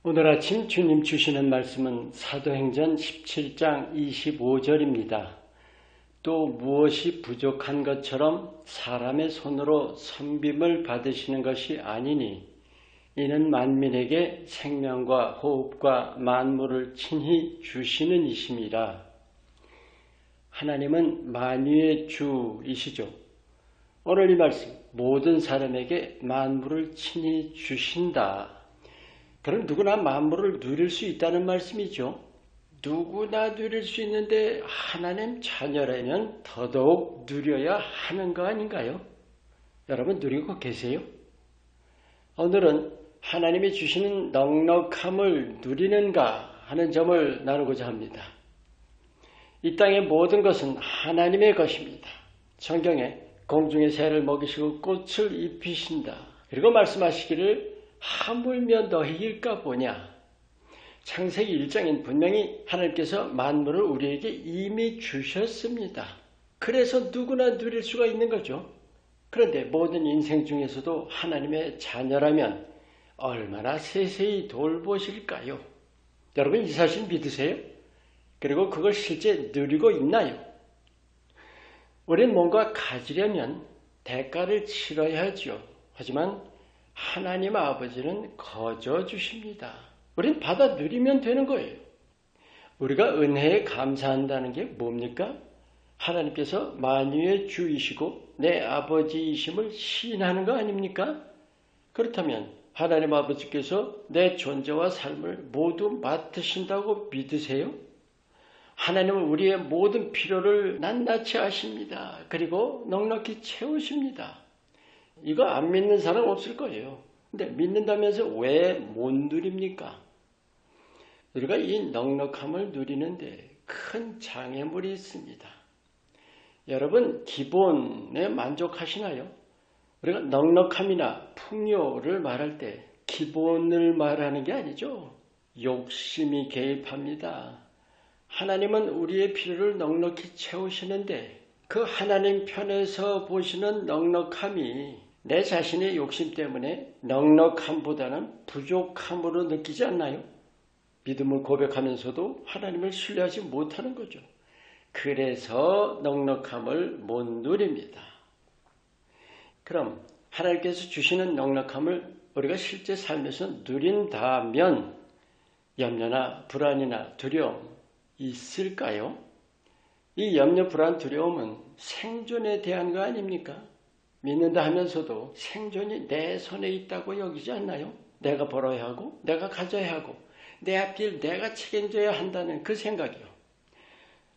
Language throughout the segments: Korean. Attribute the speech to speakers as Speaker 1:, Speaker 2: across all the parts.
Speaker 1: 오늘 아침 주님 주시는 말씀은 사도행전 17장 25절입니다. 또 무엇이 부족한 것처럼 사람의 손으로 선빔을 받으시는 것이 아니니 이는 만민에게 생명과 호흡과 만물을 친히 주시는 이심이라. 하나님은 만유의 주이시죠. 오늘 이 말씀 모든 사람에게 만물을 친히 주신다. 그럼 누구나 만물을 누릴 수 있다는 말씀이죠. 누구나 누릴 수 있는데 하나님 자녀라면 더더욱 누려야 하는 거 아닌가요? 여러분 누리고 계세요? 오늘은 하나님이 주시는 넉넉함을 누리는가 하는 점을 나누고자 합니다. 이 땅의 모든 것은 하나님의 것입니다. 성경에 공중의 새를 먹이시고 꽃을 입히신다. 그리고 말씀하시기를 하물며 너희일까 보냐. 창세기 1장엔 분명히 하나님께서 만물을 우리에게 이미 주셨습니다. 그래서 누구나 누릴 수가 있는 거죠. 그런데 모든 인생 중에서도 하나님의 자녀라면 얼마나 세세히 돌보실까요? 여러분 이 사실 믿으세요? 그리고 그걸 실제 누리고 있나요? 우리는 뭔가 가지려면 대가를 치러야 하죠. 하지만 하나님 아버지는 거저 주십니다. 우린 받아 누리면 되는 거예요. 우리가 은혜에 감사한다는 게 뭡니까? 하나님께서 만유의 주이시고 내 아버지이심을 시인하는 거 아닙니까? 그렇다면 하나님 아버지께서 내 존재와 삶을 모두 맡으신다고 믿으세요? 하나님은 우리의 모든 필요를 낱낱이 아십니다. 그리고 넉넉히 채우십니다. 이거 안 믿는 사람 없을 거예요. 근데 믿는다면서 왜 못 누립니까? 우리가 이 넉넉함을 누리는데 큰 장애물이 있습니다. 여러분 기본에 만족하시나요? 우리가 넉넉함이나 풍요를 말할 때 기본을 말하는 게 아니죠. 욕심이 개입합니다. 하나님은 우리의 필요를 넉넉히 채우시는데 그 하나님 편에서 보시는 넉넉함이 내 자신의 욕심 때문에 넉넉함보다는 부족함으로 느끼지 않나요? 믿음을 고백하면서도 하나님을 신뢰하지 못하는 거죠. 그래서 넉넉함을 못 누립니다. 그럼 하나님께서 주시는 넉넉함을 우리가 실제 삶에서 누린다면 염려나 불안이나 두려움 있을까요? 이 염려, 불안, 두려움은 생존에 대한 거 아닙니까? 믿는다 하면서도 생존이 내 손에 있다고 여기지 않나요? 내가 벌어야 하고 내가 가져야 하고 내 앞길 내가 책임져야 한다는 그 생각이요.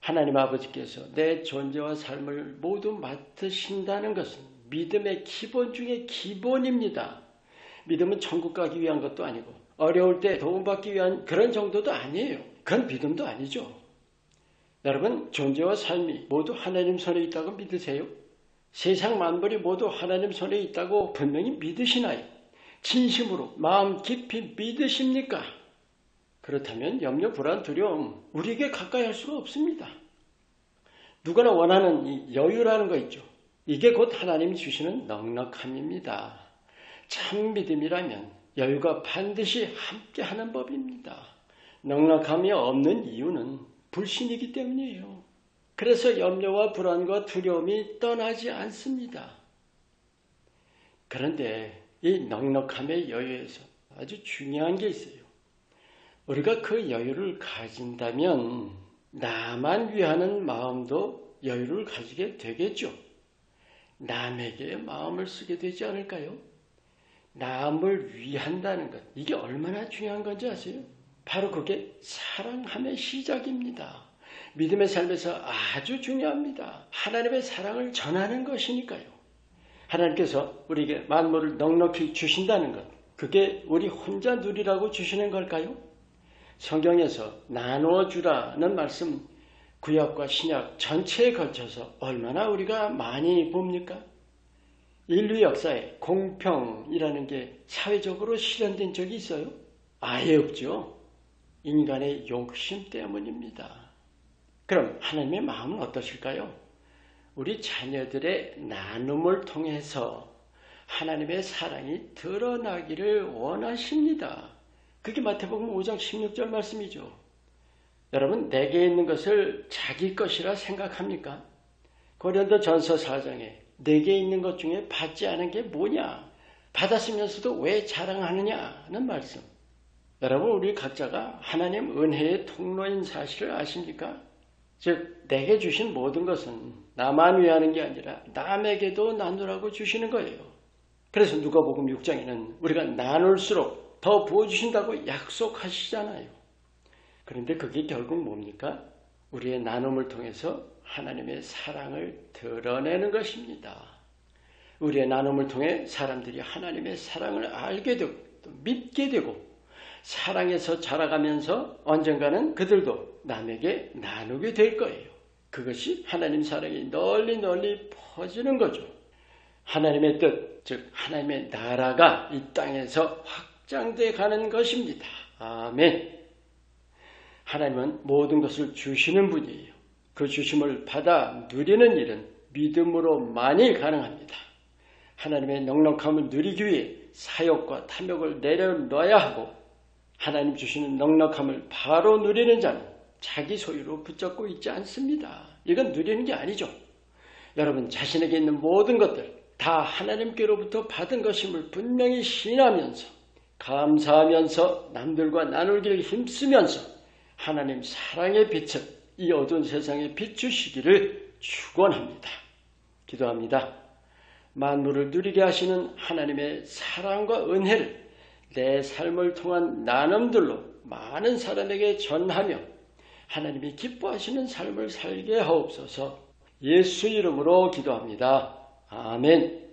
Speaker 1: 하나님 아버지께서 내 존재와 삶을 모두 맡으신다는 것은 믿음의 기본 중에 기본입니다. 믿음은 천국 가기 위한 것도 아니고 어려울 때 도움받기 위한 그런 정도도 아니에요. 그건 믿음도 아니죠. 여러분 존재와 삶이 모두 하나님 손에 있다고 믿으세요? 세상 만물이 모두 하나님 손에 있다고 분명히 믿으시나요? 진심으로 마음 깊이 믿으십니까? 그렇다면 염려, 불안, 두려움 우리에게 가까이 할 수가 없습니다. 누구나 원하는 이 여유라는 거 있죠. 이게 곧 하나님이 주시는 넉넉함입니다. 참 믿음이라면 여유가 반드시 함께하는 법입니다. 넉넉함이 없는 이유는 불신이기 때문이에요. 그래서 염려와 불안과 두려움이 떠나지 않습니다. 그런데 이 넉넉함의 여유에서 아주 중요한 게 있어요. 우리가 그 여유를 가진다면 나만 위하는 마음도 여유를 가지게 되겠죠. 남에게 마음을 쓰게 되지 않을까요? 남을 위한다는 것, 이게 얼마나 중요한 건지 아세요? 바로 그게 사랑함의 시작입니다. 믿음의 삶에서 아주 중요합니다. 하나님의 사랑을 전하는 것이니까요. 하나님께서 우리에게 만물을 넉넉히 주신다는 것, 그게 우리 혼자 누리라고 주시는 걸까요? 성경에서 나누어 주라는 말씀 구약과 신약 전체에 걸쳐서 얼마나 우리가 많이 봅니까? 인류 역사에 공평이라는 게 사회적으로 실현된 적이 있어요? 아예 없죠. 인간의 욕심 때문입니다. 그럼 하나님의 마음은 어떠실까요? 우리 자녀들의 나눔을 통해서 하나님의 사랑이 드러나기를 원하십니다. 그게 마태복음 5장 16절 말씀이죠. 여러분, 내게 있는 것을 자기 것이라 생각합니까? 고린도전서 4장에 내게 있는 것 중에 받지 않은 게 뭐냐? 받았으면서도 왜 자랑하느냐는 말씀. 여러분, 우리 각자가 하나님 은혜의 통로인 사실을 아십니까? 즉, 내게 주신 모든 것은 나만 위하는 게 아니라 남에게도 나누라고 주시는 거예요. 그래서 누가복음 6장에는 우리가 나눌수록 더 부어주신다고 약속하시잖아요. 그런데 그게 결국 뭡니까? 우리의 나눔을 통해서 하나님의 사랑을 드러내는 것입니다. 우리의 나눔을 통해 사람들이 하나님의 사랑을 알게 되고 또 믿게 되고 사랑에서 자라가면서 언젠가는 그들도 남에게 나누게 될 거예요. 그것이 하나님 사랑이 널리 널리 퍼지는 거죠. 하나님의 뜻, 즉 하나님의 나라가 이 땅에서 확장돼 가는 것입니다. 아멘. 하나님은 모든 것을 주시는 분이에요. 그 주심을 받아 누리는 일은 믿음으로만이 가능합니다. 하나님의 넉넉함을 누리기 위해 사욕과 탐욕을 내려놔야 하고 하나님 주시는 넉넉함을 바로 누리는 자는 자기 소유로 붙잡고 있지 않습니다. 이건 누리는 게 아니죠. 여러분 자신에게 있는 모든 것들 다 하나님께로부터 받은 것임을 분명히 신하면서 감사하면서 남들과 나누기를 힘쓰면서 하나님 사랑의 빛을 이 어두운 세상에 비추시기를 축원합니다. 기도합니다. 만물을 누리게 하시는 하나님의 사랑과 은혜를 내 삶을 통한 나눔들로 많은 사람에게 전하며 하나님이 기뻐하시는 삶을 살게 하옵소서. 예수 이름으로 기도합니다. 아멘.